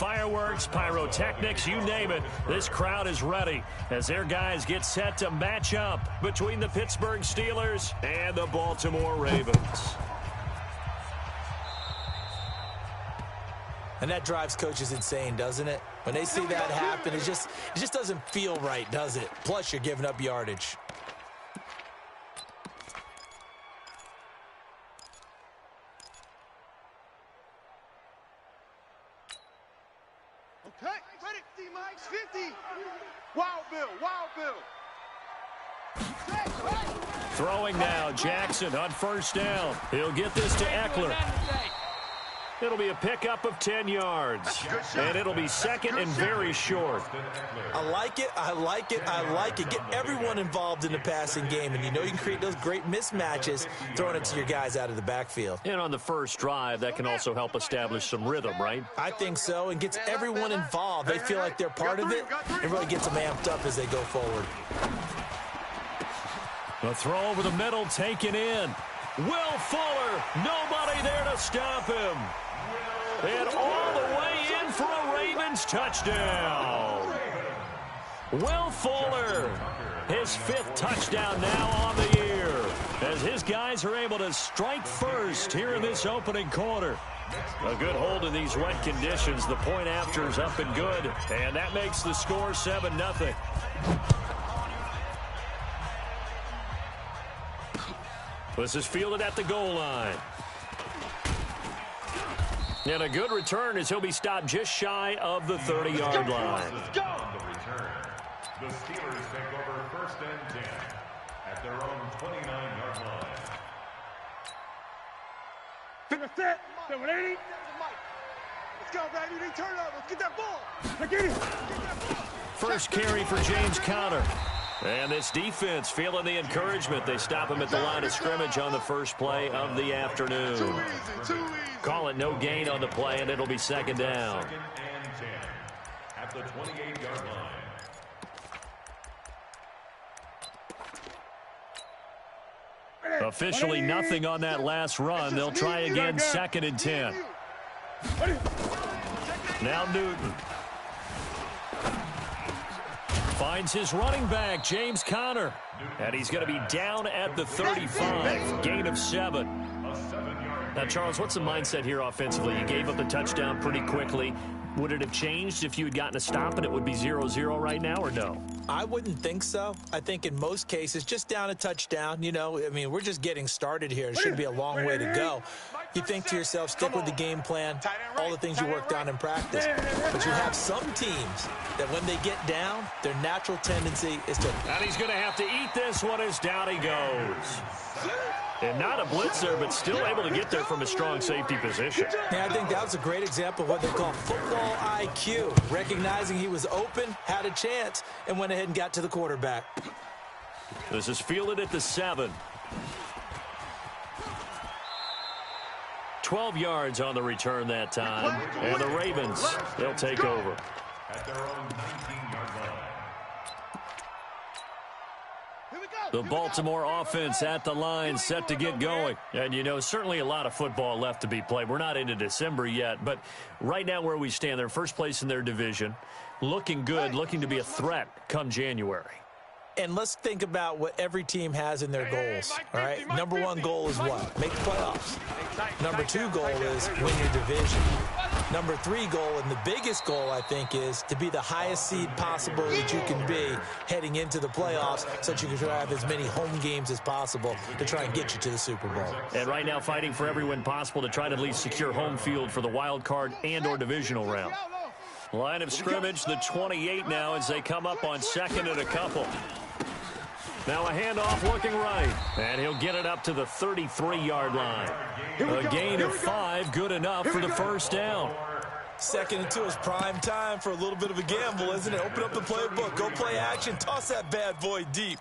fireworks, pyrotechnics, you name it. This crowd is ready as their guys get set to match up between the Pittsburgh Steelers and the Baltimore Ravens. And that drives coaches insane, doesn't it? When they see that happen, it just doesn't feel right, does it? Plus, you're giving up yardage. Okay, ready, D-Mike's 50. Wild Bill. Throwing now, Jackson on first down. He'll get this to Eckler. It'll be a pickup of 10 yards. And it'll be second and very short. I like it. Get everyone involved in the passing game. And you know you can create those great mismatches throwing it to your guys out of the backfield. And on the first drive, that can also help establish some rhythm, right? I think so. And gets everyone involved. They feel like they're part of it. It really gets them amped up as they go forward. The throw over the middle taken in. Will Fuller. Nobody there to stop him. And all the way in for a Ravens touchdown. Will Fuller, his 5th touchdown now on the year, as his guys are able to strike first here in this opening quarter. A good hold in these wet conditions. The point after is up and good, and that makes the score 7-0. This is fielded at the goal line. And a good return as he'll be stopped just shy of the 30-yard line. Let's go. On the return, the Steelers take over first and 10 at their own 29-yard line. Finish it. 780. Let's go, baby. They turn over. Let's get that ball. Get it. First carry for James Conner. And this defense feeling the encouragement. They stop him at the line of scrimmage on the first play of the afternoon. Too easy. Call it no gain on the play, and it'll be second down. Second and 10 at the 28-yard line. Officially nothing on that last run. They'll try again, second and 10. Now Newton. Finds his running back, James Conner. And he's going to be down at the 35. Gain of 7. Now, Charles, what's the mindset here offensively? You gave up the touchdown pretty quickly. Would it have changed if you had gotten a stop and it would be 0-0 right now, or no? I wouldn't think so. I think in most cases, just down a touchdown, you know, I mean, we're just getting started here. It should be a long way to go. You think to yourself, stick with the game plan, all the things you worked on in practice. But you have some teams that when they get down, their natural tendency is to... And he's going to have to eat this one as down he goes. And not a blitzer, but still able to get there from a strong safety position. Yeah, I think that was a great example of what they call football IQ. Recognizing he was open, had a chance, and went ahead and got to the quarterback. This is fielded at the 7. 12 yards on the return that time. And the Ravens, they'll take over. At their own 19-yard line. The Baltimore offense at the line, set to get going. And, you know, certainly a lot of football left to be played. We're not into December yet, but right now where we stand, they're first place in their division. Looking good, looking to be a threat come January. And let's think about what every team has in their goals, all right? Number 1 goal is what? Make the playoffs. Number 2 goal is win your division. Number 3 goal, and the biggest goal, I think, is to be the highest seed possible that you can be heading into the playoffs so that you can have as many home games as possible to try and get you to the Super Bowl. And right now fighting for every win possible to try to at least secure home field for the wild card and or divisional round. Line of scrimmage, the 28 now as they come up on second and a couple. Now a handoff looking right, and he'll get it up to the 33-yard line. A gain of 5, good enough for the first down. 2nd and 2 is prime time for a little bit of a gamble, isn't it? Open up the playbook, go play action, toss that bad boy deep.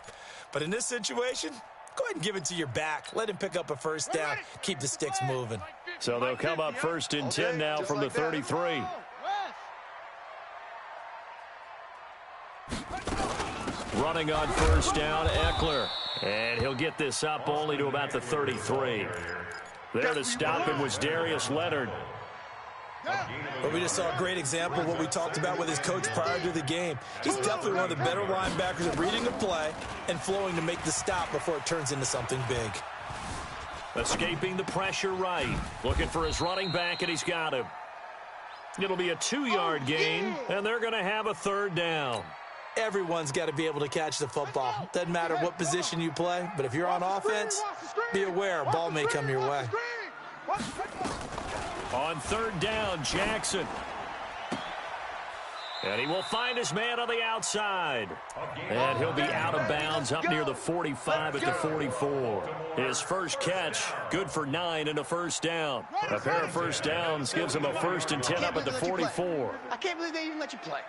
But in this situation, go ahead and give it to your back. Let him pick up a first down, keep the sticks moving. So they'll come up first and 10 now from the 33. Running on first down, Eckler. And he'll get this up only to about the 33. There to stop him was Darius Leonard. But we just saw a great example of what we talked about with his coach prior to the game. He's definitely one of the better linebackers at reading a play and flowing to make the stop before it turns into something big. Escaping the pressure right. Looking for his running back, and he's got him. It'll be a 2-yard gain, and they're going to have a 3rd down. Everyone's got to be able to catch the football. Doesn't matter what position you play, but if you're on offense, be aware a ball may come your way. On 3rd down, Jackson. And he will find his man on the outside. And he'll be out of bounds up near the 45 at the 44. His first catch, good for 9 and a 1st down. A pair of 1st downs gives him a 1st and 10 up at the 44. I can't believe they even let you play.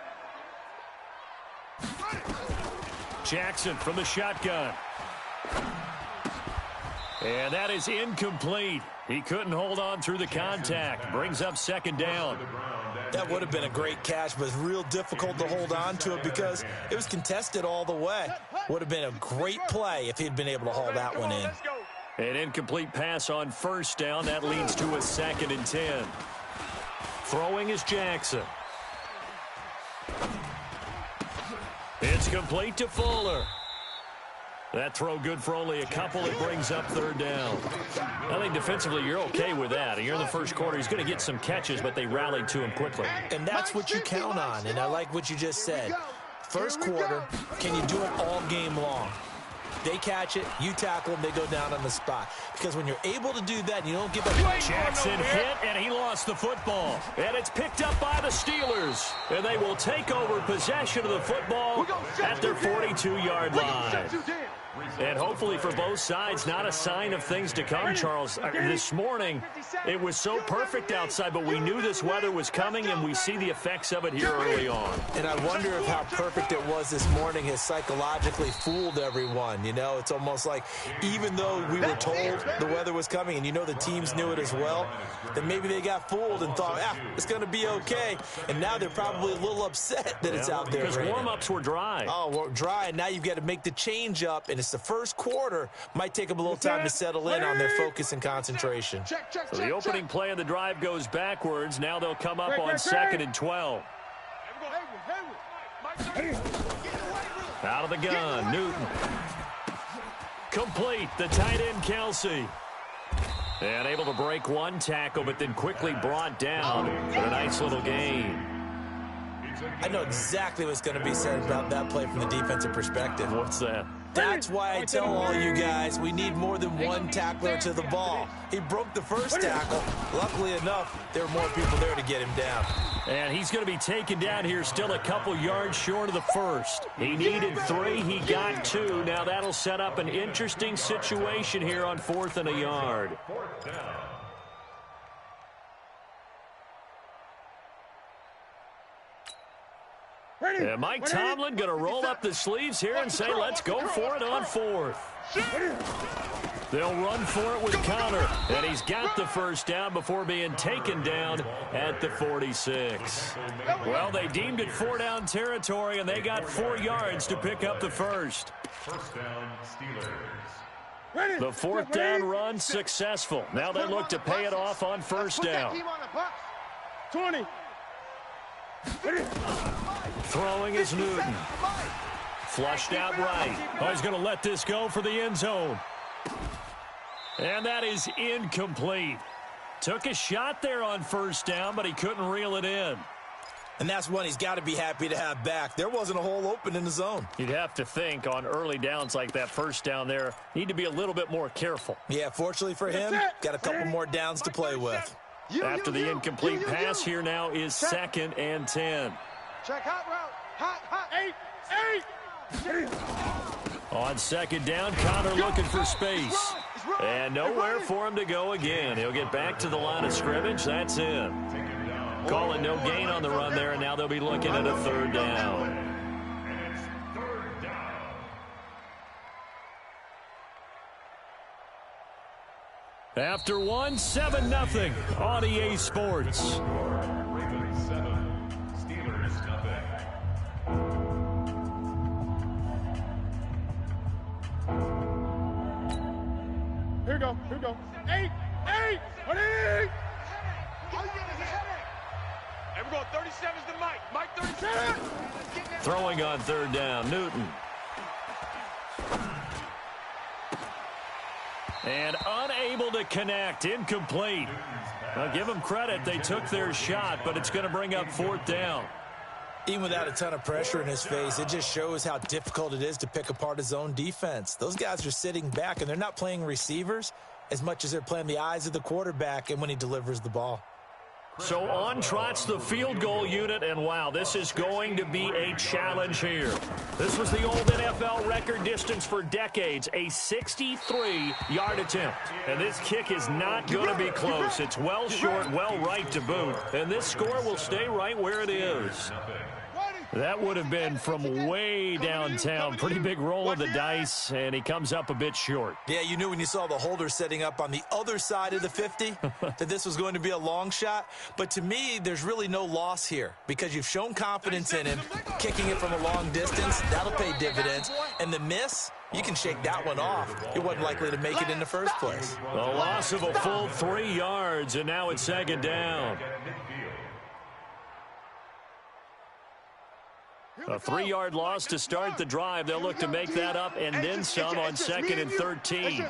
Jackson from the shotgun. And that is incomplete. He couldn't hold on through the contact. Brings up 2nd down. That would have been a great catch, but it's real difficult to hold on to it because it was contested all the way. Would have been a great play if he'd been able to haul that one in. An incomplete pass on 1st down. That leads to a 2nd and 10. Throwing is Jackson. It's complete to Fuller. That throw good for only a couple. It brings up 3rd down. I think defensively you're okay with that. And you're in the first quarter. He's going to get some catches, but they rallied to him quickly. And that's what you count on. And I like what you just said. First quarter, can you do it all game long? They catch it, you tackle them, they go down on the spot. Because when you're able to do that, and you don't give up. Jackson hit, and he lost the football. And it's picked up by the Steelers. And they will take over possession of the football at their 42-yard line. And hopefully for both sides, not a sign of things to come, Charles. This morning, it was so perfect outside, but we knew this weather was coming, and we see the effects of it here early on. And I wonder if how perfect it was this morning has psychologically fooled everyone. You know, it's almost like even though we were told the weather was coming, and you know the teams knew it as well, then maybe they got fooled and thought, it's going to be okay. And now they're probably a little upset that it's out there. Because warm-ups were dry. Oh, well, dry, and now you've got to make the change up, and it's the first quarter. Might take them a little time to settle in on their focus and concentration. So the opening play of the drive goes backwards. Now they'll come up on 2nd and 12. Out of the gun, Newton. Complete, the tight end, Kelsey. And able to break one tackle, but then quickly brought down for a nice little gain. I know exactly what's going to be said about that play from the defensive perspective. What's that? That's why I tell all you guys we need more than one tackler to the ball. He broke the first tackle. Luckily enough, there were more people there to get him down. And he's going to be taken down here still a couple yards short of the first. He needed 3. He got 2. Now that'll set up an interesting situation here on 4th and a yard. And Mike Tomlin going to roll up the sleeves here and say, let's go for it on 4th. They'll run for it with Connor. And he's got the first down before being taken down at the 46. Well, they deemed it 4-down territory, and they got 4 yards to pick up the first. First down, Steelers. The 4th down run successful. Now they look to pay it off on 1st down. 20. Throwing is Newton. Flushed out right. Oh, he's going to let this go for the end zone. And that is incomplete. Took a shot there on 1st down, but he couldn't reel it in. And that's one he's got to be happy to have back. There wasn't a hole open in the zone. You'd have to think on early downs like that 1st down there, need to be a little bit more careful. Yeah, fortunately for him, got a couple more downs to play with. After the incomplete pass, here now is 2nd and 10. Check hot route. Hot. 8. On 2nd down, Connor looking for space. And nowhere for him to go again. He'll get back to the line of scrimmage. That's it. Calling no gain on the run there, and now they'll be looking at a 3rd down. And it's 3rd down. After one, 7-0 on EA Sports. Ravens 7, Steelers nothing. Here we go. 8. 8. 37's the Mike. Mike 37. Throwing on third down, Newton. And unable to connect, incomplete. Now give them credit, they took their shot, but it's going to bring up fourth down. Even without a ton of pressure in his face, it just shows how difficult it is to pick apart his own defense. Those guys are sitting back, and they're not playing receivers as much as they're playing the eyes of the quarterback and when he delivers the ball. So on trots the field goal unit, and wow, this is going to be a challenge here. This was the old NFL record distance for decades, a 63-yard attempt. And this kick is not going to be close. It's well short, well right to boot. And this score will stay right where it is. That would have been from way downtown. Pretty big roll of the dice, and he comes up a bit short. Yeah, you knew when you saw the holder setting up on the other side of the 50 that this was going to be a long shot. But to me, there's really no loss here because you've shown confidence in him. Kicking it from a long distance, that'll pay dividends. And the miss, you can shake that one off. It wasn't likely to make it in the first place. The loss of a full 3 yards, and now it's second down. A 3-yard loss to start the drive. They'll look to make that up and then some on second and 13.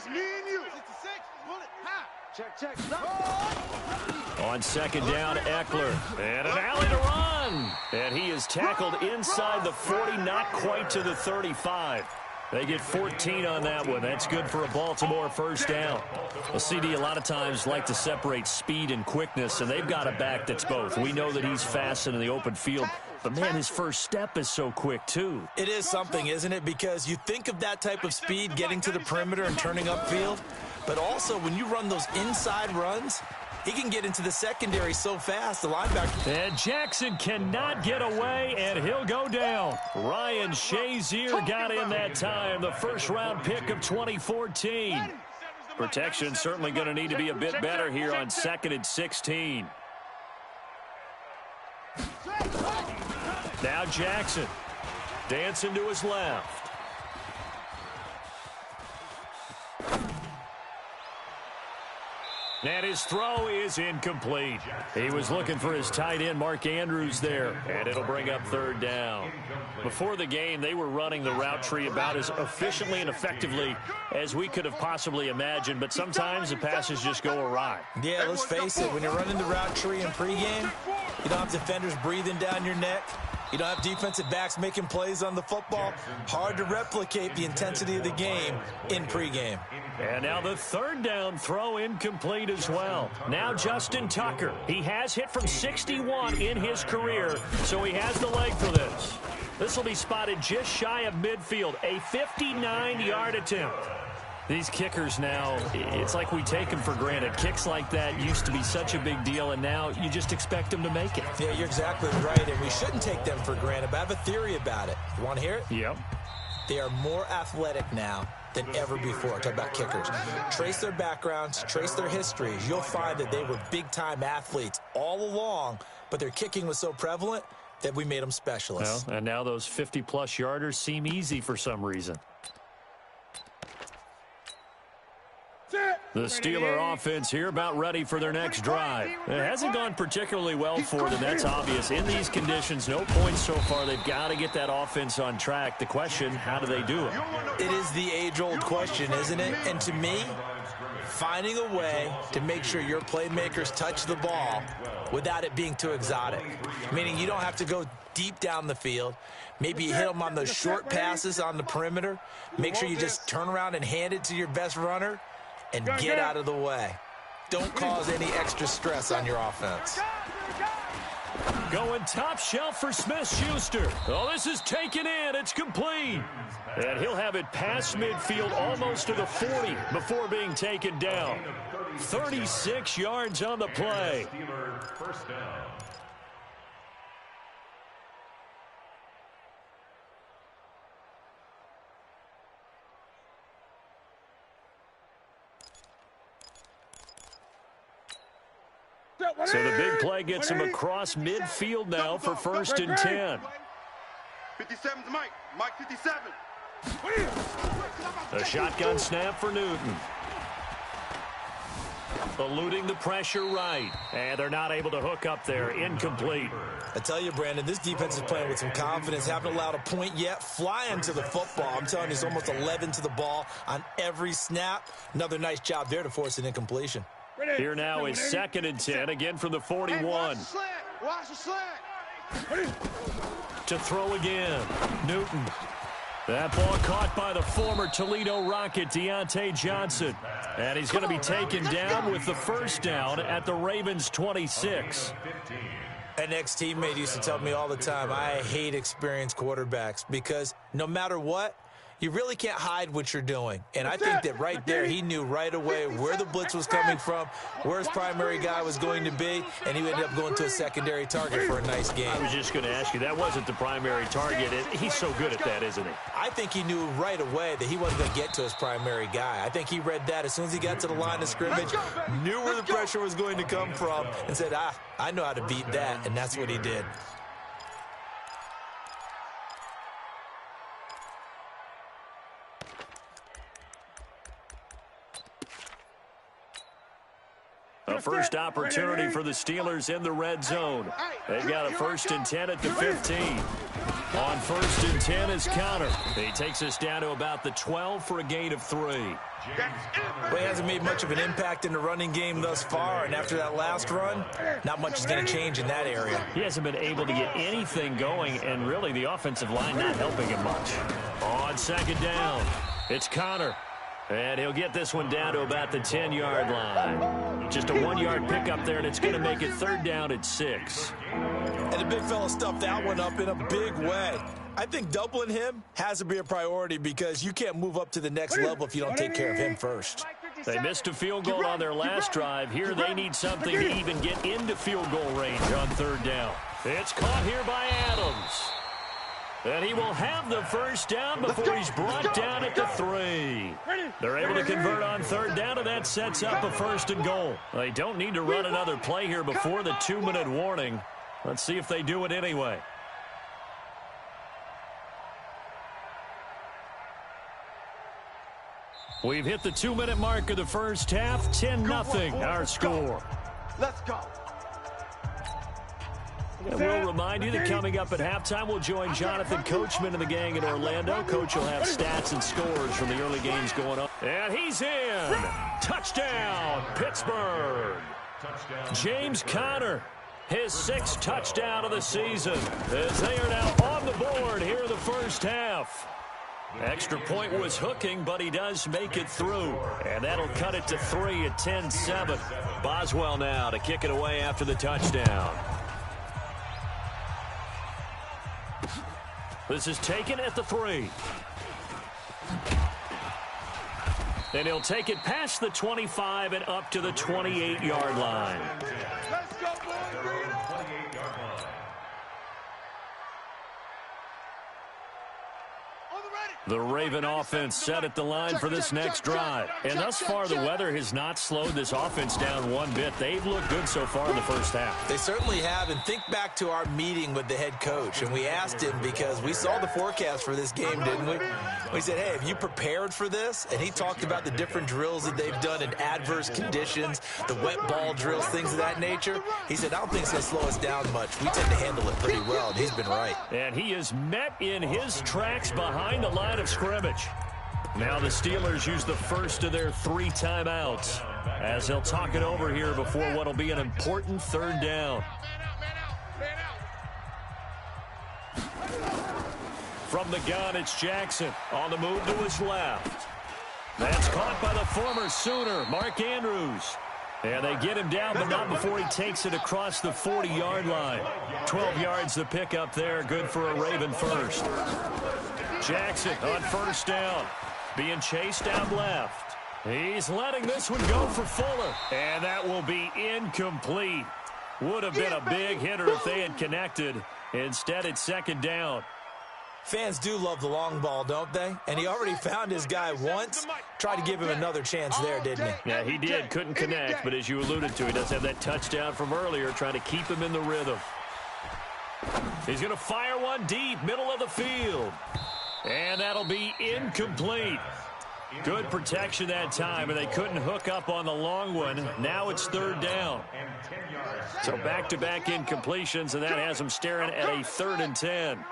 On second down, Eckler. And an alley to run. And he is tackled inside the 40, not quite to the 35. They get 14 on that one. That's good for a Baltimore first down. Well, CD a lot of times like to separate speed and quickness, and they've got a back that's both. We know that he's fast in the open field, but, man, his first step is so quick, too. It is something, isn't it? Because you think of that type of speed getting to the perimeter and turning upfield, but also when you run those inside runs, he can get into the secondary so fast, the linebacker. And Jackson cannot get away, and he'll go down. Ryan Shazier got in that time, the first-round pick of 2014. Protection certainly going to need to be a bit better here on second and 16. Now Jackson dancing to his left. And his throw is incomplete. He was looking for his tight end, Mark Andrews, there, and it'll bring up third down. Before the game, they were running the route tree about as efficiently and effectively as we could have possibly imagined, but sometimes the passes just go awry. Yeah, let's face it, when you're running the route tree in pregame, you don't have defenders breathing down your neck. You don't have defensive backs making plays on the football. Hard to replicate the intensity of the game in pregame. And now the third down throw incomplete as well. Now Justin Tucker. He has hit from 61 in his career, so he has the leg for this. This will be spotted just shy of midfield, a 59-yard attempt. These kickers now, it's like we take them for granted. Kicks like that used to be such a big deal, and now you just expect them to make it. Yeah, you're exactly right, and we shouldn't take them for granted, but I have a theory about it. You want to hear it? Yep. They are more athletic now than ever before. Talk about kickers. Trace their backgrounds, trace their histories. You'll find that they were big-time athletes all along, but their kicking was so prevalent that we made them specialists. Well, and now those 50-plus yarders seem easy for some reason. The Steeler offense here about ready for their next drive. It hasn't gone particularly well for them, that's obvious. In these conditions, no points so far. They've got to get that offense on track. The question, how do they do it? It is the age-old question, isn't it? And to me, finding a way to make sure your playmakers touch the ball without it being too exotic. Meaning you don't have to go deep down the field. Maybe you hit them on those short passes on the perimeter. Make sure you just turn around and hand it to your best runner and get out of the way. Don't cause any extra stress on your offense. Going top shelf for Smith-Schuster. Oh, this is taken in. It's complete. And he'll have it past midfield almost to the 40 before being taken down. 36 yards on the play. First down. So the big play gets him across midfield now for first and 10. 57's Mike. Mike 57. A shotgun snap for Newton. eluding the pressure right. And they're not able to hook up there. Incomplete. I tell you, Brandon, this defense is playing with some confidence. Haven't allowed a point yet. Flying to the football. I'm telling you, it's almost 11 to the ball on every snap. Another nice job there to force an incompletion. Here now is 2nd and 10, again from the 41. Watch the slant. To throw again. Newton. That ball caught by the former Toledo Rocket, Deontay Johnson. And he's going to be taken down with the first down at the Ravens' 26. An ex-teammate used to tell me all the time, I hate experienced quarterbacks because no matter what, you really can't hide what you're doing. And I think that right there, he knew right away where the blitz was coming from, where his primary guy was going to be, and he ended up going to a secondary target for a nice game. I was just going to ask you, that wasn't the primary target. He's so good at that, isn't he? I think he knew right away that he wasn't going to get to his primary guy. I think he read that as soon as he got to the line of scrimmage, knew where the pressure was going to come from, and said, I know how to beat that, and that's what he did. A first opportunity for the Steelers in the red zone. They've got a 1st and 10 at the 15. On 1st and 10 is Connor. He takes us down to about the 12 for a gain of 3. Well, he hasn't made much of an impact in the running game thus far, and after that last run, not much is going to change in that area. He hasn't been able to get anything going, and really the offensive line not helping him much. On 2nd down, it's Connor. And he'll get this one down to about the 10-yard line. Just a 1-yard pickup there, and it's going to make it 3rd down at 6. And the big fella stuffed that one up in a big way. I think doubling him has to be a priority because you can't move up to the next level if you don't take care of him first. They missed a field goal on their last drive. Here they need something to even get into field goal range on 3rd down. It's caught here by Adams. And he will have the first down before he's brought down at the 3. They're able to convert on 3rd down, and that sets up a 1st and goal. They don't need to run another play here before the 2-minute warning. Let's see if they do it anyway. We've hit the 2-minute mark of the first half. 10-0 our score. Let's go. And we'll remind you that coming up at halftime, we'll join Jonathan Coachman and the gang in Orlando. Coach will have stats and scores from the early games going on. And he's in. Touchdown, Pittsburgh. James Conner, his 6th touchdown of the season, as they are now on the board here in the first half. Extra point was hooking, but he does make it through. And that'll cut it to 3 at 10-7. Boswell now to kick it away after the touchdown. This is taken at the 3. And he'll take it past the 25 and up to the 28-yard line. Let's go, boys. The Raven offense set at the line for this next drive. And thus far, the weather has not slowed this offense down one bit. They've looked good so far in the first half. They certainly have. And think back to our meeting with the head coach. And we asked him because we saw the forecast for this game, didn't we? We said, hey, have you prepared for this? And he talked about the different drills that they've done in adverse conditions, the wet ball drills, things of that nature. He said, I don't think it's going to slow us down much. We tend to handle it pretty well, and he's been right. And he is met in his tracks behind the line of scrimmage. Now the Steelers use the first of their 3 timeouts as they'll talk it over here before what will be an important 3rd down. From the gun, it's Jackson on the move to his left. That's caught by the former Sooner, Mark Andrews. And they get him down, but not before he takes it across the 40-yard line. 12 yards to pick up there, good for a Raven first. Jackson on 1st down, being chased down left. He's letting this one go for Fuller, and that will be incomplete. Would have been a big hitter if they had connected. Instead, it's 2nd down. Fans do love the long ball, don't they? And he already found his guy once. Tried to give him another chance there, didn't he? Yeah, he did. Couldn't connect, but as you alluded to, he does have that touchdown from earlier, trying to keep him in the rhythm. He's going to fire one deep, middle of the field. And that'll be incomplete. Good protection that time, and they couldn't hook up on the long one. Now it's 3rd down. So back-to-back incompletions, and that has them staring at a 3rd and 10.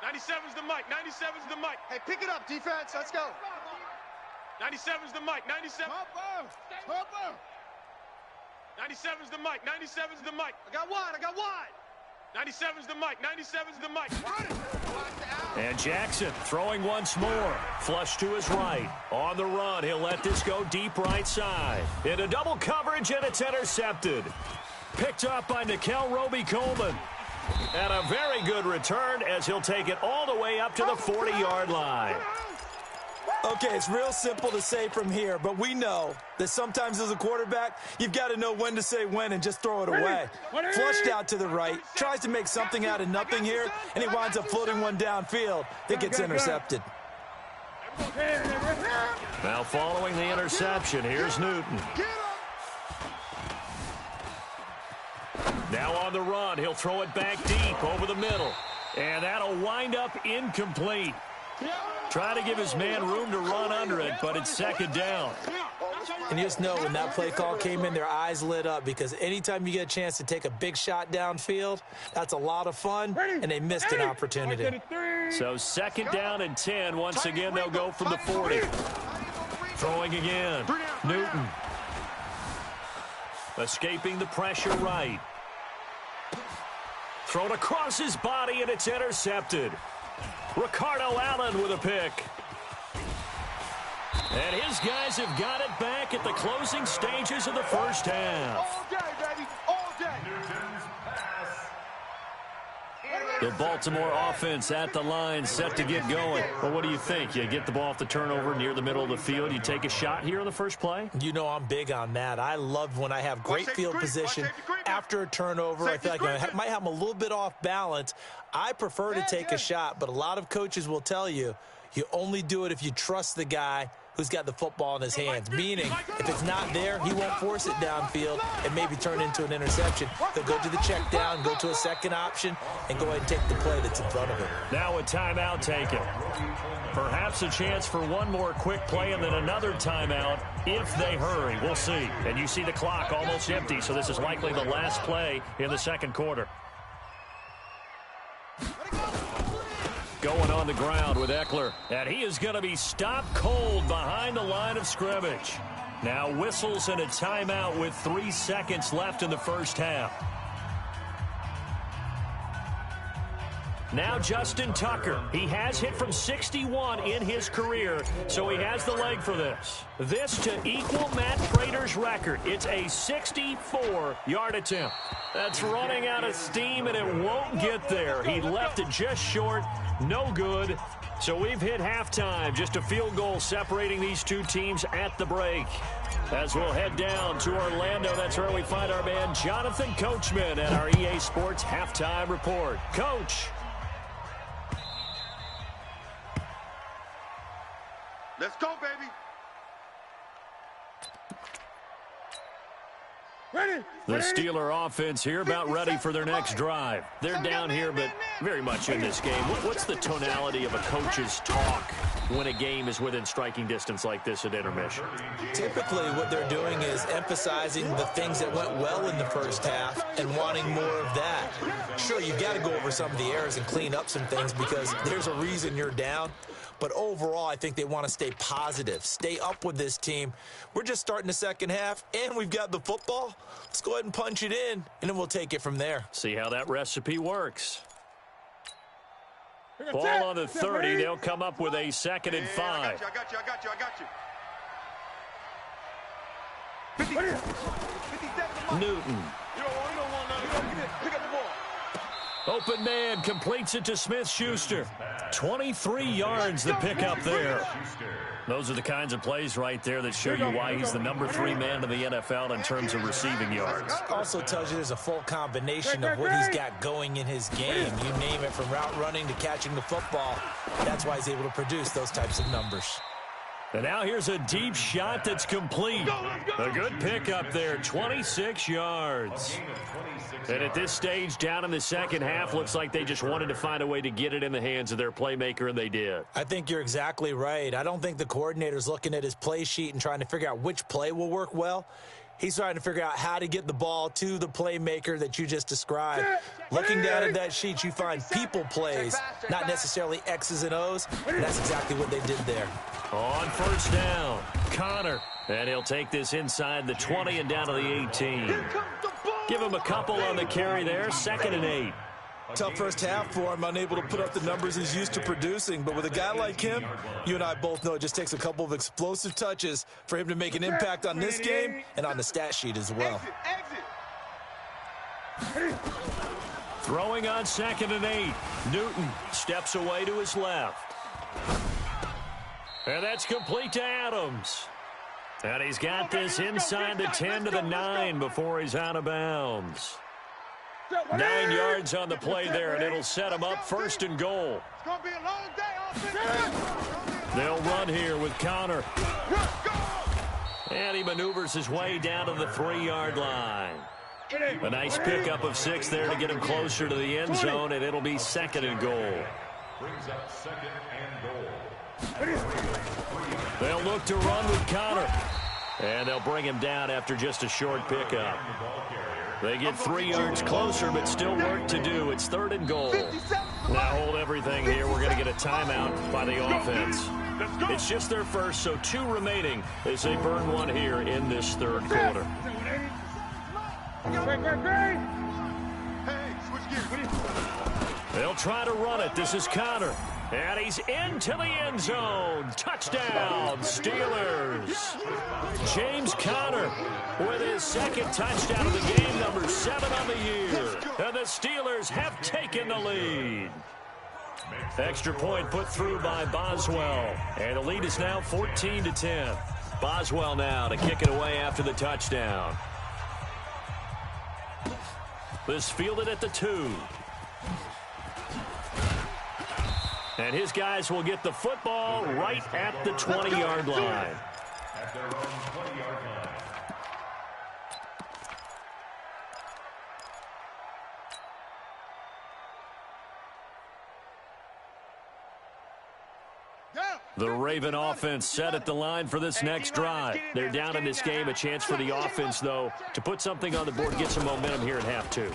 97's the mic. 97's the mic. Hey, pick it up, defense. Let's go. 97's the mic. 97. 97's the mic. 97's the mic. I got wide. 97's the mic. 97's the mic. And Jackson throwing once more. Flush to his right. On the run, he'll let this go deep right side. Into double coverage, and it's intercepted. Picked up by Nickel Roby-Coleman. And a very good return as he'll take it all the way up to the 40-yard line. Okay, it's real simple to say from here, but we know that sometimes as a quarterback, you've got to know when to say when and just throw it away. Flushed out to the right, tries to make something out of nothing here, and he winds up floating one downfield that gets intercepted. Now following the interception, here's Newton. Now on the run, he'll throw it back deep over the middle. And that'll wind up incomplete. Try to give his man room to run under it, but it's 2nd down. And you just know when that play call came in, their eyes lit up, because anytime you get a chance to take a big shot downfield, that's a lot of fun, and they missed an opportunity. So 2nd down and 10. Once again, they'll go from the 40. Throwing again. Newton. Escaping the pressure right. Thrown across his body, and it's intercepted. Ricardo Allen with a pick. And his guys have got it back at the closing stages of the first half. All day, baby. All day. The Baltimore offense at the line, set to get going. Well, what do you think? You get the ball off the turnover near the middle of the field. You take a shot here in the first play? You know I'm big on that. I love when I have great field position after a turnover. I feel like I might have them a little bit off balance. I prefer to take a shot, but a lot of coaches will tell you, you only do it if you trust the guy who's got the football in his hands. Meaning, if it's not there, he won't force it downfield and maybe turn into an interception. He'll go to the check down, go to a second option, and go ahead and take the play that's in front of him. Now a timeout taken. Perhaps a chance for one more quick play and then another timeout if they hurry. We'll see. And you see the clock almost empty, so this is likely the last play in the 2nd quarter. Going on the ground with Eckler, and he is going to be stopped cold behind the line of scrimmage. Now whistles and a timeout with 3 seconds left in the first half. Now Justin Tucker. He has hit from 61 in his career, so he has the leg for this. This to equal Matt Prater's record. It's a 64-yard attempt. That's running out of steam, and it won't get there. He left it just short. No good. So we've hit halftime. Just a field goal separating these two teams at the break. As we'll head down to Orlando, that's where we find our man Jonathan Coachman at our EA Sports Halftime Report. Coach. Let's go, baby. Ready. The Steeler offense here about ready for their next drive. They're down here, but very much in this game. What's the tonality of a coach's talk when a game is within striking distance like this at intermission? Typically, what they're doing is emphasizing the things that went well in the first half and wanting more of that. Sure, you've got to go over some of the errors and clean up some things because there's a reason you're down. But overall, I think they want to stay positive, stay up with this team. We're just starting the second half, and we've got the football. Let's go ahead and punch it in, and then we'll take it from there. See how that recipe works. Ball on the 30. They'll come up with a 2nd and 5. I got you. Newton. Pick up the ball. Open man completes it to Smith-Schuster. 23 yards the pickup there. Those are the kinds of plays right there that show you why he's the number 3 man in the NFL in terms of receiving yards. Also tells you there's a full combination of what he's got going in his game. You name it, from route running to catching the football. That's why he's able to produce those types of numbers. And now here's a deep shot that's complete. A good pickup there, 26 yards. And at this stage, down in the second half, looks like they just wanted to find a way to get it in the hands of their playmaker, and they did. I think you're exactly right. I don't think the coordinator's looking at his play sheet and trying to figure out which play will work well. He's trying to figure out how to get the ball to the playmaker that you just described. Looking down at that sheet, you find people plays, not necessarily X's and O's. And that's exactly what they did there. On first down, Connor. And he'll take this inside the 20 and down to the 18. Give him a couple on the carry there, 2nd and 8. Tough first half for him, unable to put up the numbers he's used to producing. But with a guy like him, you and I both know it just takes a couple of explosive touches for him to make an impact on this game and on the stat sheet as well. Throwing on 2nd and 8. Newton steps away to his left. And that's complete to Adams. And he's got this inside the 10 to the 9 before he's out of bounds. 9 yards on the play there, and it'll set him up 1st and goal. They'll run here with Connor. And he maneuvers his way down to the 3-yard line. A nice pickup of 6 there to get him closer to the end zone, and it'll be 2nd and goal. Brings up 2nd and goal. They'll look to run with Connor. And they'll bring him down after just a short pickup. They get 3 yards closer, but still work to do. It's 3rd and goal. Now hold everything here. We're going to get a timeout by the offense. It's just their first, so 2 remaining as they burn 1 here in this 3rd quarter. They'll try to run it. This is Connor. And he's into the end zone. Touchdown, Steelers. James Conner with his 2nd touchdown of the game, number 7 on the year. And the Steelers have taken the lead. Extra point put through by Boswell. And the lead is now 14-10. Boswell now to kick it away after the touchdown. This fielded at the 2. And his guys will get the football right at the 20-yard line. At their own 20-yard line. The Raven offense set at the line for this next drive. They're down in this game. A chance for the offense, though, to put something on the board, get some momentum here at half 2.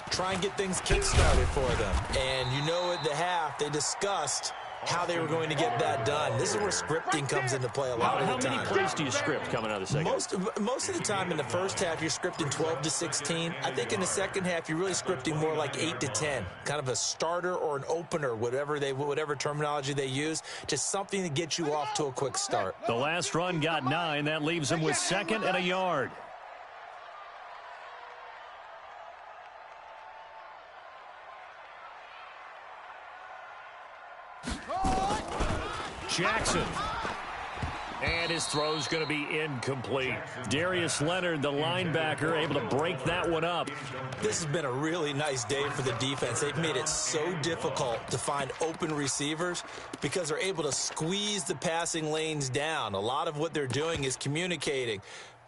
Try and get things kick-started for them. And you know at the half, they discussed how they were going to get that done. This is where scripting comes into play a lot of the time. How many plays do you script coming out of the second? Most of the time in the first half, you're scripting 12 to 16. I think in the second half, you're really scripting more like 8 to 10. Kind of a starter or an opener, whatever terminology they use. Just something to get you off to a quick start. The last run got 9. That leaves them with 2nd and a yard. Jackson. And his throw's going to be incomplete. Darius Leonard, the linebacker, able to break that one up. This has been a really nice day for the defense. They've made it so difficult to find open receivers because they're able to squeeze the passing lanes down. A lot of what they're doing is communicating.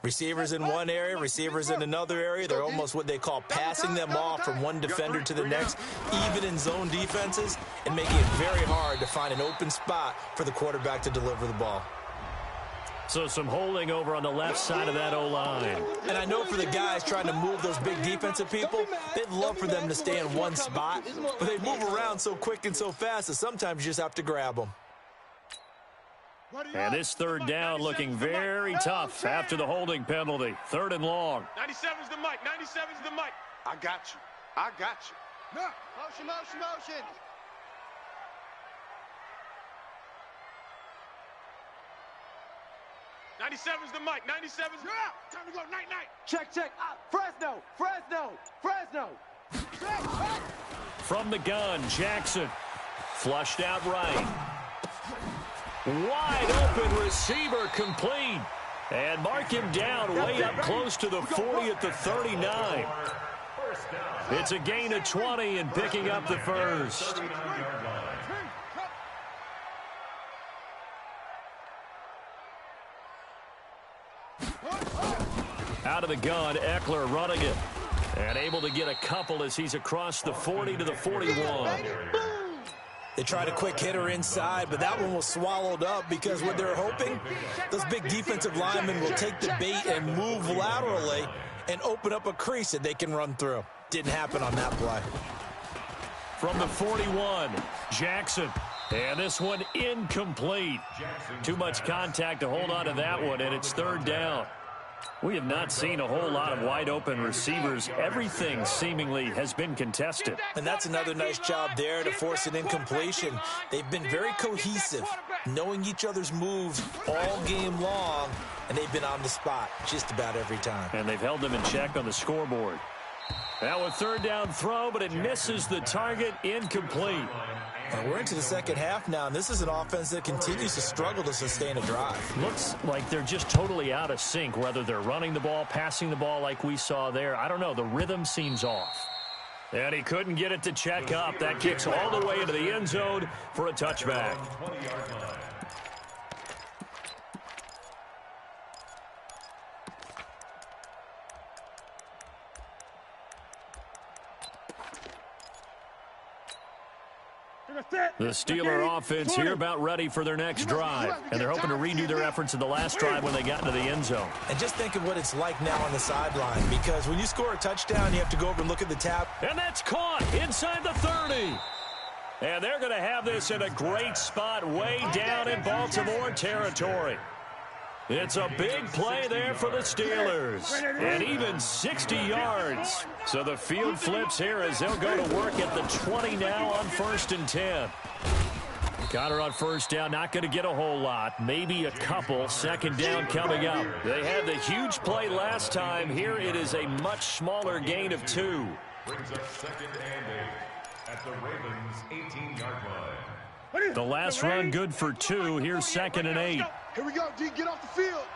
Receivers in one area, receivers in another area. They're almost what they call passing them off from one defender to the next, even in zone defenses, and making it very hard to find an open spot for the quarterback to deliver the ball. So some holding over on the left side of that O-line. And I know for the guys trying to move those big defensive people, they'd love for them to stay in one spot, but they move around so quick and so fast that sometimes you just have to grab them. And this 3rd down looking very tough after the holding penalty. 3rd and long. 97's the mic. 97's the mic. I got you. I got you. No. Motion, motion, motion. '97's the mic. 97's. You're out. Time to go. Night, night. Check, check. Fresno, Fresno, Fresno. From the gun, Jackson. Flushed out right. Wide open receiver complete. And mark him down way up close to the 40 at the 39. It's a gain of 20 and picking up the first. Out of the gun, Eckler running it. And able to get a couple as he's across the 40 to the 41. They tried a quick hitter inside, but that one was swallowed up because what they're hoping, those big defensive linemen will take the bait and move laterally and open up a crease that they can run through. Didn't happen on that play. From the 41, Jackson. And this one incomplete. Too much contact to hold on to that one, and it's third down. We have not seen a whole lot of wide-open receivers. Everything seemingly has been contested. And that's another nice job there to force an incompletion. They've been very cohesive, knowing each other's moves all game long, and they've been on the spot just about every time. And they've held them in check on the scoreboard. Now a third down throw, but it misses the target, incomplete. And we're into the second half now, and this is an offense that continues to struggle to sustain a drive. Looks like they're just totally out of sync, whether they're running the ball, passing the ball like we saw there. I don't know. The rhythm seems off. And he couldn't get it to check up. That kicks all the way into the end zone for a touchback. The Steeler offense here about ready for their next drive. And they're hoping to redo their efforts in the last drive when they got into the end zone. And just think of what it's like now on the sideline, because when you score a touchdown, you have to go over and look at the tab. And that's caught inside the 30. And they're going to have this in a great spot way down in Baltimore territory. It's a big play there for the Steelers. And even 60 yards. So the field flips here as they'll go to work at the 20 now on 1st and 10. Connor on first down, not going to get a whole lot. Maybe a couple. Second down coming up. They had the huge play last time. Here it is a much smaller gain of 2. Brings up 2nd and 8 at the Ravens' 18-yard line. The last run good for 2. Here's 2nd and 8. Here we go, D. Get off the field.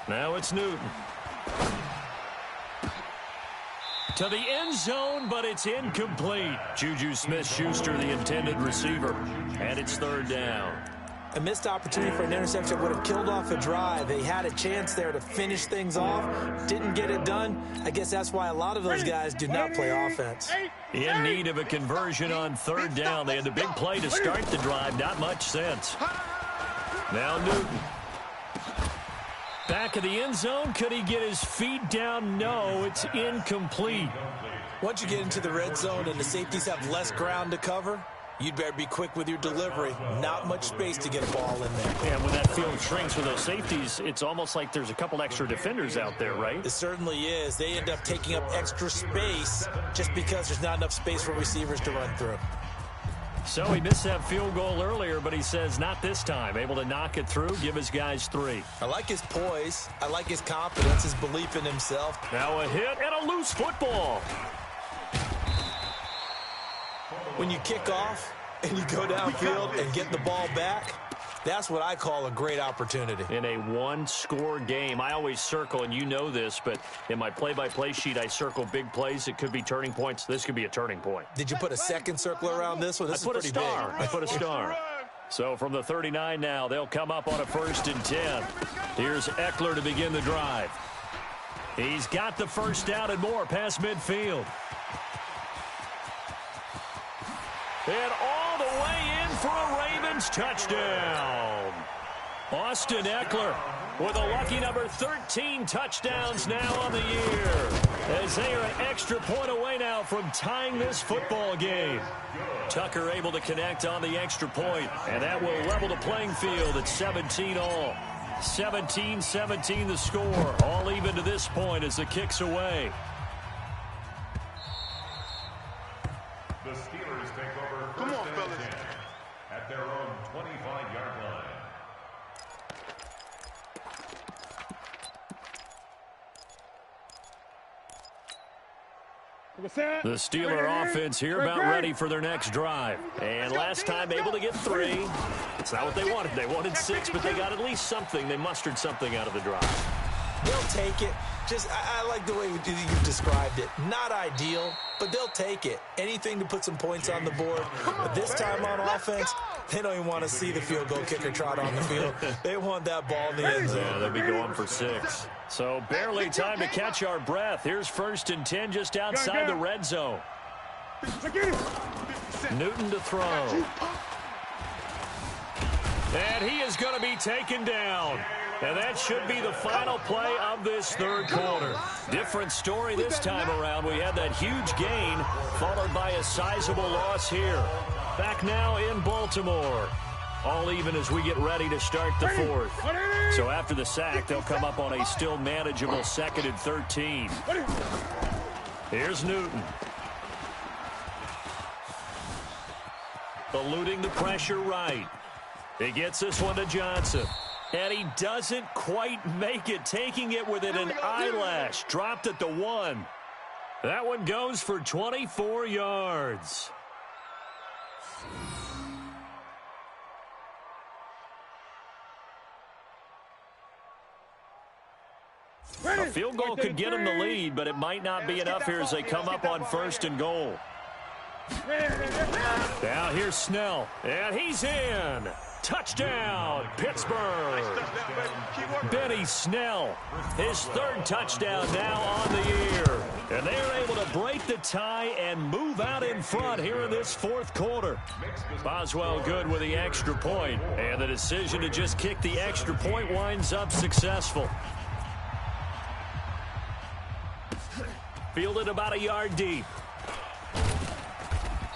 Now it's Newton. To the end zone, but it's incomplete. Juju Smith-Schuster, the intended receiver. And it's third down. A missed opportunity for an interception would have killed off a drive. They had a chance there to finish things off. Didn't get it done. I guess that's why a lot of those guys do not play offense. In need of a conversion on third down. They had the big play to start the drive. Not much sense. Now Newton. Back of the end zone. Could he get his feet down? No, it's incomplete. Once you get into the red zone and the safeties have less ground to cover, you'd better be quick with your delivery. Not much space to get a ball in there. And when that field shrinks with those safeties, it's almost like there's a couple extra defenders out there, right? It certainly is. They end up taking up extra space just because there's not enough space for receivers to run through. So he missed that field goal earlier, but he says not this time. Able to knock it through, give his guys 3. I like his poise. I like his confidence, his belief in himself. Now a hit and a loose football. When you kick off and you go downfield and get the ball back, that's what I call a great opportunity. In a one-score game, I always circle, and you know this, but in my play-by-play sheet, I circle big plays. It could be turning points. This could be a turning point. Did you put a second circle around this one? This is pretty big. I put a star. So from the 39 now, they'll come up on a 1st and 10. Here's Eckler to begin the drive. He's got the first down and more past midfield. And all the way in for a Ravens touchdown. Austin Eckler with a lucky number 13 touchdowns now on the year. As they are an extra point away now from tying this football game. Tucker able to connect on the extra point, and that will level the playing field at 17 all. 17-17 the score. All even to this point as the kick's away. The Steelers take over first and 10 at their own 25-yard line. The Steeler offense here about ready for their next drive. And last time able to get 3. It's not what they wanted. They wanted 6, but they got at least something. They mustered something out of the drive. They'll take it. I like the way you've described it. Not ideal, but they'll take it. Anything to put some points on the board. But this time on offense, they don't even want to see the field goal kicker trot on the field. They want that ball in the end zone. Yeah, they'll be going for 6. So barely time to catch our breath. Here's 1st and 10 just outside the red zone. Newton to throw. And he is going to be taken down. And that should be the final play of this 3rd quarter. Different story this time around. We had that huge gain, followed by a sizable loss here. Back now in Baltimore. All even as we get ready to start the 4th. So after the sack, they'll come up on a still manageable 2nd and 13. Here's Newton. Eluding the pressure right. He gets this one to Johnson. And he doesn't quite make it, taking it within an eyelash. Dropped at the 1. That one goes for 24 yards. A field goal could get him the lead, but it might not be enough here as they come up on 1st and goal. Now here's Snell, and he's in. Touchdown, Pittsburgh. Benny Snell, his 3rd touchdown now on the year. And they're able to break the tie and move out in front here in this 4th quarter. Boswell good with the extra point, and the decision to just kick the extra point winds up successful. Fielded about a yard deep.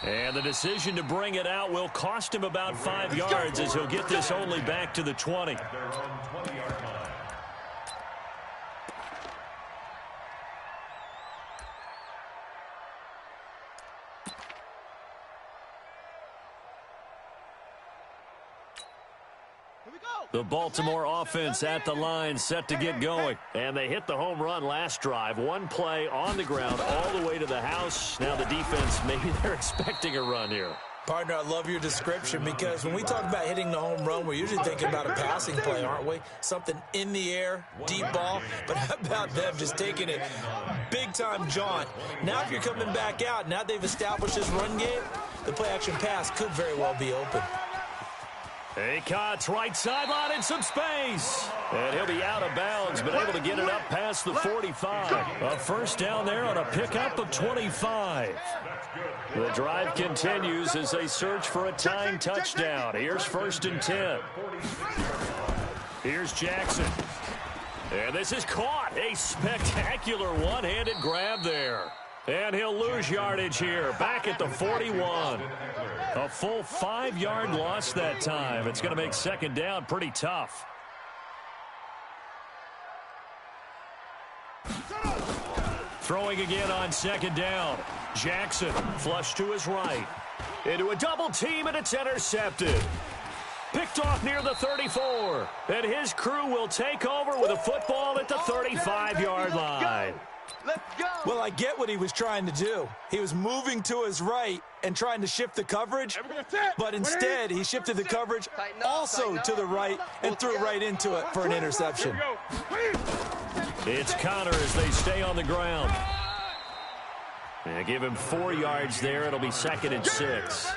And the decision to bring it out will cost him about 5 yards as he'll get this only back to the 20. The Baltimore offense at the line, set to get going. And they hit the home run last drive. One play on the ground all the way to the house. Now the defense, maybe they're expecting a run here. Partner, I love your description because when we talk about hitting the home run, we're usually thinking about a passing play, aren't we? Something in the air, deep ball. But how about them just taking it big-time jaunt? Now if you're coming back out, now they've established this run game, the play-action pass could very well be open. He cuts right sideline in some space. And he'll be out of bounds, but able to get it up past the 45. A 1st down there on a pickup of 25. The drive continues as they search for a tying touchdown. Here's 1st and 10. Here's Jackson. And this is caught. A spectacular one-handed grab there. And he'll lose yardage here. Back at the 41. A full 5-yard loss that time. It's going to make 2nd down pretty tough. Throwing again on 2nd down. Jackson flush to his right. Into a double team, and it's intercepted. Picked off near the 34. And his crew will take over with a football at the 35-yard line. Well, I get what he was trying to do. He was moving to his right and trying to shift the coverage, but instead he shifted the coverage also to the right and threw right into it for an interception. It's Connor as they stay on the ground. They give him 4 yards there. It'll be 2nd and 6.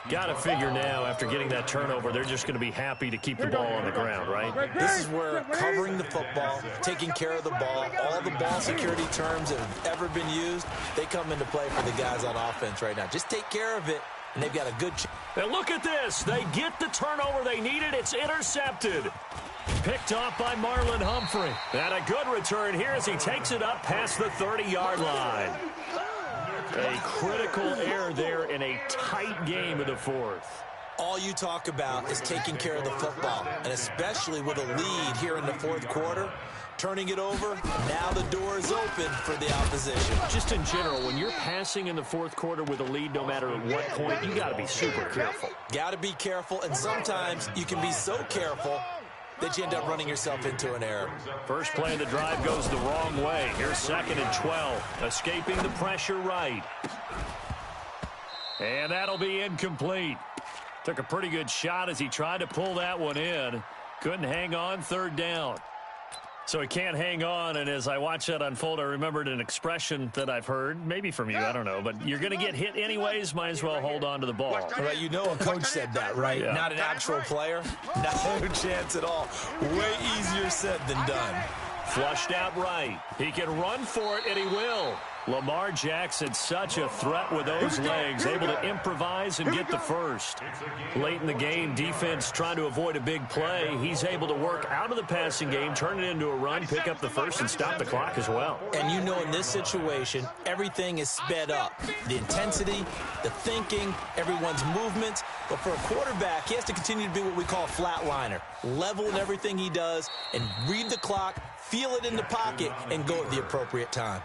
Got to figure now, after getting that turnover, they're just going to be happy to keep the ball on the ground, right? This is where covering the football, taking care of the ball, all the ball security terms that have ever been used, they come into play for the guys on offense right now. Just take care of it, and they've got a good chance. And look at this. They get the turnover they needed. It's intercepted. Picked off by Marlon Humphrey. And a good return here as he takes it up past the 30-yard line. A critical error there in a tight game of the 4th. All you talk about is taking care of the football, and especially with a lead here in the 4th quarter, turning it over, now the door is open for the opposition. Just in general, when you're passing in the 4th quarter with a lead, no matter at what point, you got to be super careful. Got to be careful, and sometimes you can be so careful that you end up running yourself into an error. First play of the drive goes the wrong way. Here's 2nd and 12. Escaping the pressure right. And that'll be incomplete. Took a pretty good shot as he tried to pull that one in. Couldn't hang on 3rd down. So he can't hang on, and as I watch that unfold, I remembered an expression that I've heard, maybe from you, I don't know, but you're going to get hit anyways, might as well hold on to the ball. Well, you know a coach said that, right? Yeah. Not an actual player. No chance at all. Way easier said than done. Flushed out right. He can run for it, and he will. Lamar Jackson, such a threat with those legs, able to improvise and get the first. Late in the game, defense trying to avoid a big play. He's able to work out of the passing game, turn it into a run, pick up the first, and stop the clock as well. And you know in this situation, everything is sped up. The intensity, the thinking, everyone's movements. But for a quarterback, he has to continue to be what we call a flatliner. Level in everything he does and read the clock, feel it in the pocket, and go at the appropriate time.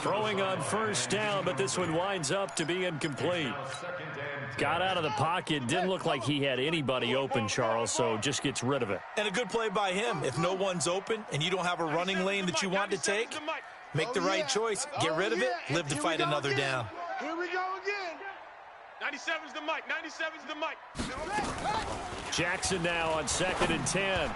Throwing on first down, but this one winds up to be incomplete. Got out of the pocket. Didn't look like he had anybody open, Charles, so just gets rid of it. And a good play by him. If no one's open and you don't have a running lane that you want to take, make the right choice. Get rid of it. Live to fight another down. Here we go again. 97's the mic. 97's the mic. Jackson now on 2nd and 10.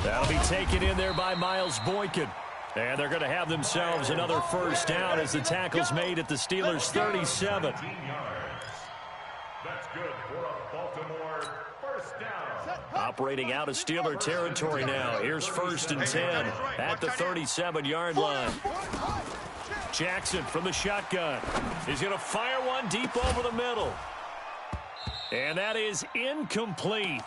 That'll be taken in there by Miles Boykin. And they're going to have themselves another first down as the tackle's made at the Steelers' 37. That's good for a Baltimore first down. Operating out of Steeler territory now. Here's 1st and 10 at the 37-yard line. Jackson from the shotgun. He's going to fire one deep over the middle. And that is incomplete.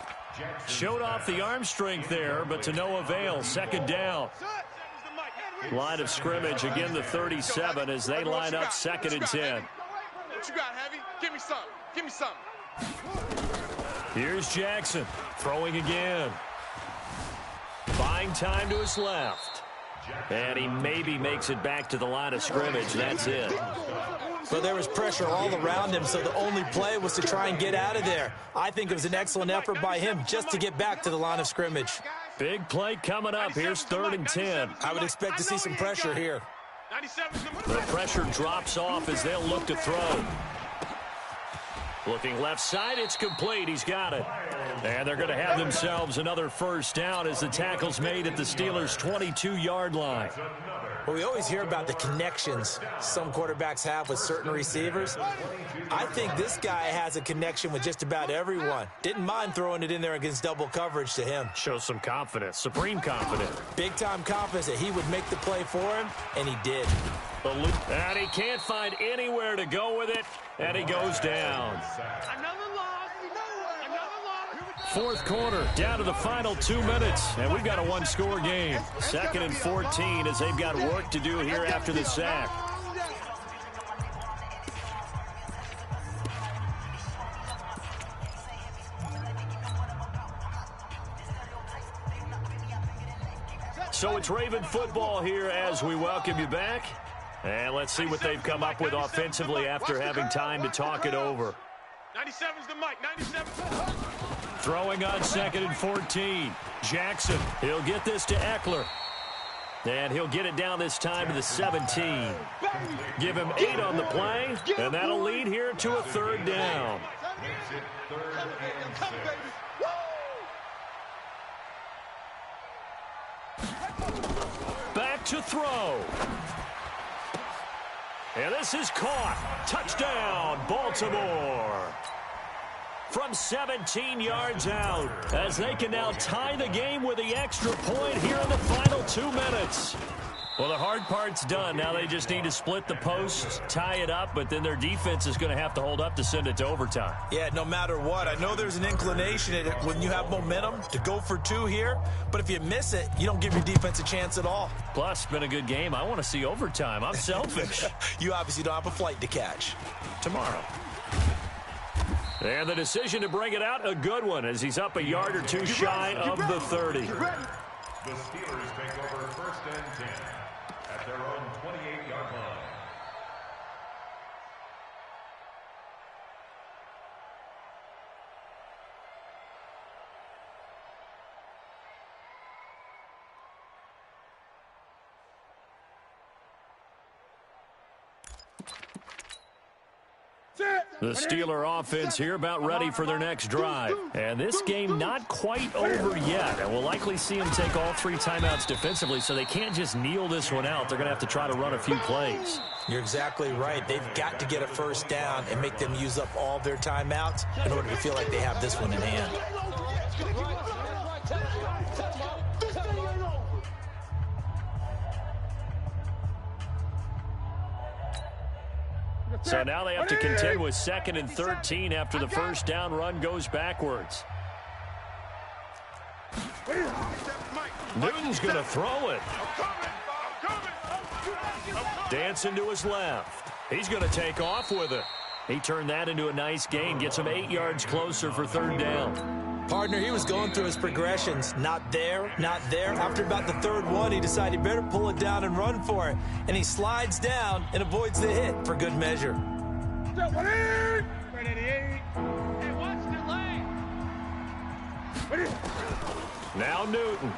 Showed off the arm strength there, but to no avail. 2nd down. Line of scrimmage, again the 37 as they line up 2nd and 10. What you got, Heavy? Give me something. Give me something. Here's Jackson throwing again. Buying time to his left. And he maybe makes it back to the line of scrimmage. That's it. So there was pressure all around him, so the only play was to try and get out of there. I think it was an excellent effort by him just to get back to the line of scrimmage. Big play coming up. Here's 3rd and 10. I would expect to see some pressure here. The pressure drops off as they'll look to throw. Looking left side, it's complete. He's got it. And they're going to have themselves another first down as the tackle's made at the Steelers' 22-yard line. Well, we always hear about the connections some quarterbacks have with certain receivers. I think this guy has a connection with just about everyone. Didn't mind throwing it in there against double coverage to him. Shows some confidence, supreme confidence. Big-time confidence that he would make the play for him, and he did. And he can't find anywhere to go with it, and he goes down. Another loss. Fourth quarter, down to the final 2 minutes, and we've got a one-score game. 2nd and 14 as they've got work to do here after the sack. So it's Raven football here as we welcome you back. And let's see what they've come up with offensively after having time to talk it over. 97's the mic. 97. Throwing on 2nd and 14. Jackson, he'll get this to Eckler. And he'll get it down this time to the 17. Give him 8 on the play, and that'll lead here to a 3rd down. Back to throw. And this is caught. Touchdown, Baltimore. From 17 yards out, as they can now tie the game with the extra point here in the final 2 minutes. Well, the hard part's done. Now they just need to split the posts, tie it up, but then their defense is going to have to hold up to send it to overtime. Yeah, no matter what. I know there's an inclination when you have momentum to go for 2 here, but if you miss it, you don't give your defense a chance at all. Plus, it's been a good game. I want to see overtime. I'm selfish. You obviously don't have a flight to catch. Tomorrow. And the decision to bring it out, a good one, as he's up a yard or 2 shy of the 30. The Steelers take over 1st and 10 at their own 28-yard line. Set. The Steeler offense here about ready for their next drive. And this game not quite over yet. And we'll likely see them take all 3 timeouts defensively, so they can't just kneel this one out. They're going to have to try to run a few plays. You're exactly right. They've got to get a first down and make them use up all their timeouts in order to feel like they have this one in hand. So now they have to contend with 2nd and 13 after the first down run goes backwards. Newton's going to throw it. Dancing to his left. He's going to take off with it. He turned that into a nice gain, gets him 8 yards closer for 3rd down. Partner, he was going through his progressions. Not there, not there. After about the 3rd one, he decided he better pull it down and run for it. And he slides down and avoids the hit for good measure. Now Newton.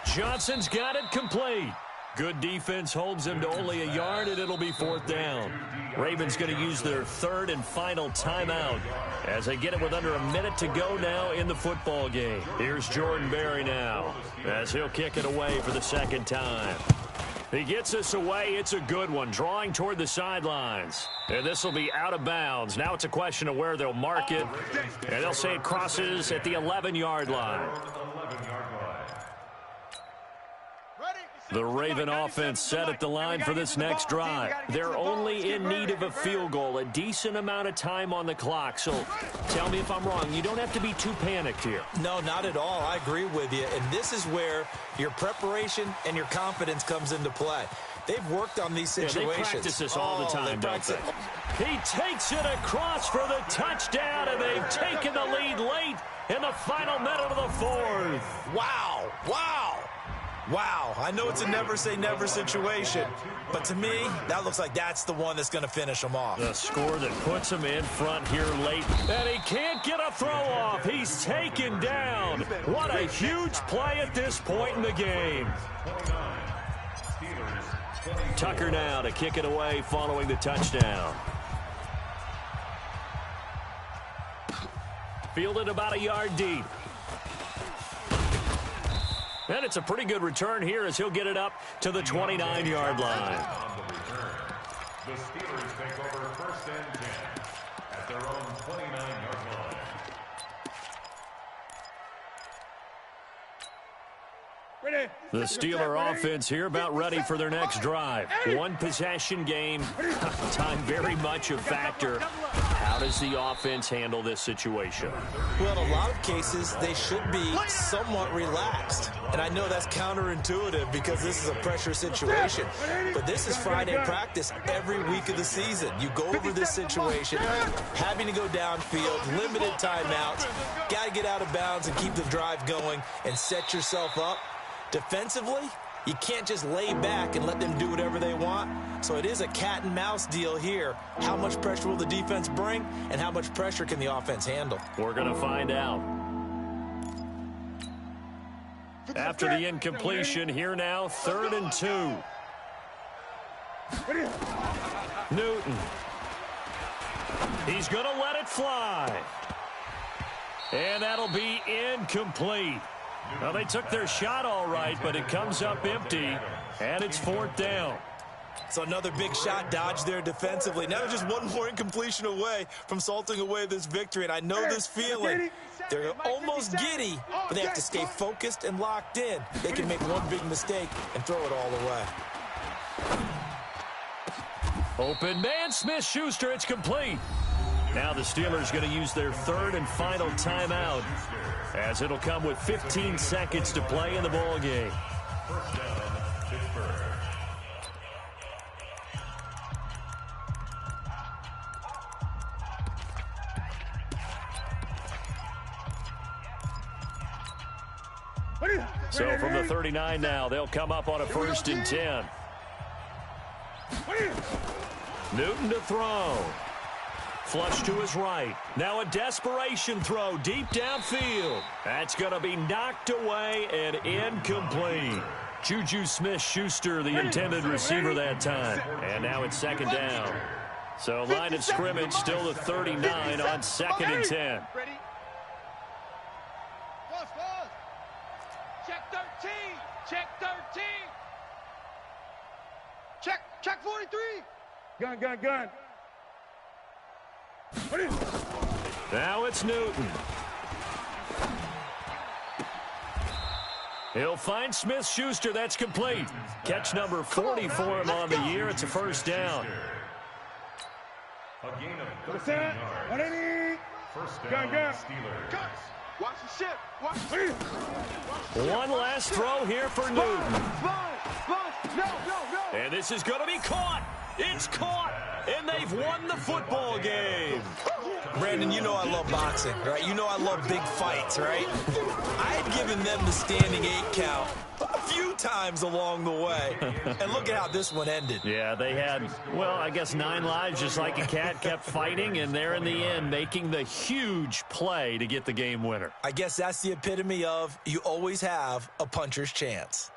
Johnson's got it complete. Good defense holds him to only a yard, and it'll be 4th down. Ravens going to use their 3rd and final timeout as they get it with under a minute to go now in the football game. Here's Jordan Berry now as he'll kick it away for the 2nd time. He gets us away. It's a good one, drawing toward the sidelines. And this will be out of bounds. Now it's a question of where they'll mark it, and they'll say it crosses at the 11-yard line. The Raven offense set at the line for this next drive. They're only in need of a field goal, a decent amount of time on the clock. So tell me if I'm wrong. You don't have to be too panicked here. No, not at all. I agree with you. And this is where your preparation and your confidence comes into play. They've worked on these situations. They practice this all the time, don't they? He takes it across for the touchdown, and they've taken the lead late in the final minute of the 4th. Wow. Wow. Wow, I know it's a never-say-never situation, but to me, that looks like that's the one that's going to finish them off. The score that puts him in front here late, and he can't get a throw off. He's taken down. What a huge play at this point in the game. Tucker now to kick it away following the touchdown. Fielded about a yard deep. And it's a pretty good return here as he'll get it up to the 29-yard line. The Steelers take over 1st and 10 at their own 29-yard line. The Steeler offense here about ready for their next drive. 1 possession game. Time very much a factor. How does the offense handle this situation? Well, in a lot of cases, they should be somewhat relaxed. And I know that's counterintuitive because this is a pressure situation. But this is Friday practice every week of the season. You go over this situation, having to go downfield, limited timeouts, got to get out of bounds and keep the drive going and set yourself up. Defensively, you can't just lay back and let them do whatever they want. So it is a cat and mouse deal here. How much pressure will the defense bring, and how much pressure can the offense handle? We're going to find out. After the incompletion, here now, 3rd and 2. Newton. He's going to let it fly. And that'll be incomplete. Well, they took their shot all right, but it comes up empty, and it's 4th down. So another big shot dodged there defensively. Now they're just one more incompletion away from salting away this victory, and I know this feeling. They're almost giddy, but they have to stay focused and locked in. They can make one big mistake and throw it all away. Open man, Smith-Schuster, it's complete. Now the Steelers going to use their 3rd and final timeout, as it'll come with 15 seconds to play in the ball game. First down, Pittsburgh. So from the 39 now, they'll come up on a 1st and 10. Newton to throw. Flush to his right. Now a desperation throw deep downfield. That's going to be knocked away and incomplete. Juju Smith-Schuster, the intended receiver that time. And now it's second down. So line of scrimmage still the 39 on 2nd and 10. Ready? Pause. Check 13. Check 13. Check 43. Gun. Now it's Newton. He'll find Smith-Schuster. That's complete. Catch number 40 for him on the year. It's a first down. A gain of 13 yards. 180. First down, Steelers. Cuts. Watch the ship. Watch the ship. One last throw here for Newton. Spine. No. And this is going to be caught. It's caught. And they've won the football game. Brandon, you know I love boxing, right? You know I love big fights, right? I had given them the standing 8 count a few times along the way. And look at how this one ended. Yeah, they had, well, I guess 9 lives, just like a cat, kept fighting, and they're in the end making the huge play to get the game winner. I guess that's the epitome of you always have a puncher's chance.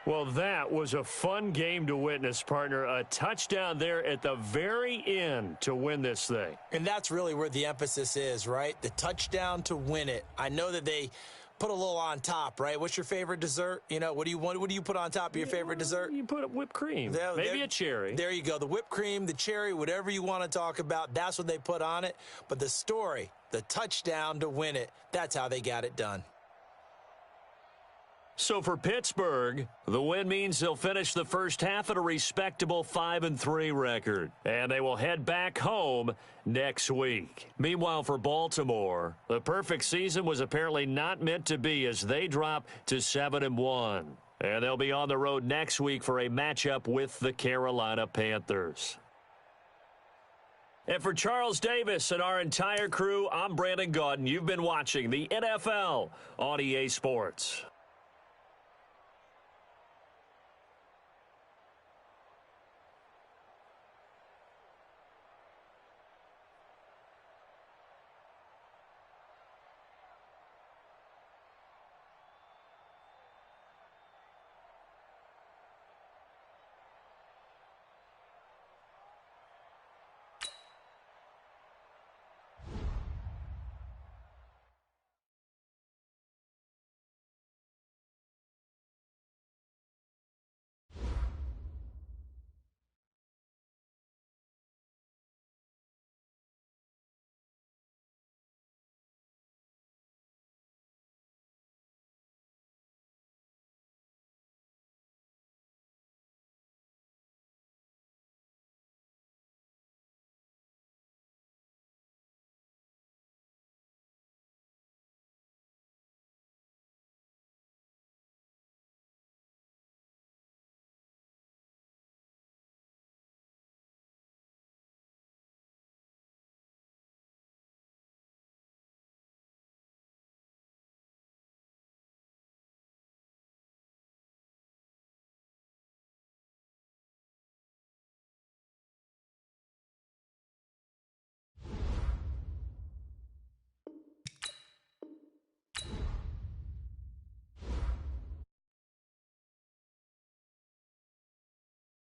Well, that was a fun game to witness, partner. A touchdown there at the very end to win this thing. And that's really where the emphasis is, right? The touchdown to win it. I know that they put a little on top, right? What's your favorite dessert? You know, what do you put on top of your favorite dessert? You put whipped cream, maybe a cherry. There you go. The whipped cream, the cherry, whatever you want to talk about, that's what they put on it. But the story, the touchdown to win it, that's how they got it done. So for Pittsburgh, the win means they'll finish the first half at a respectable 5-3 record. And they will head back home next week. Meanwhile, for Baltimore, the perfect season was apparently not meant to be as they drop to 7-1. And they'll be on the road next week for a matchup with the Carolina Panthers. And for Charles Davis and our entire crew, I'm Brandon Gaudin. You've been watching the NFL on EA Sports.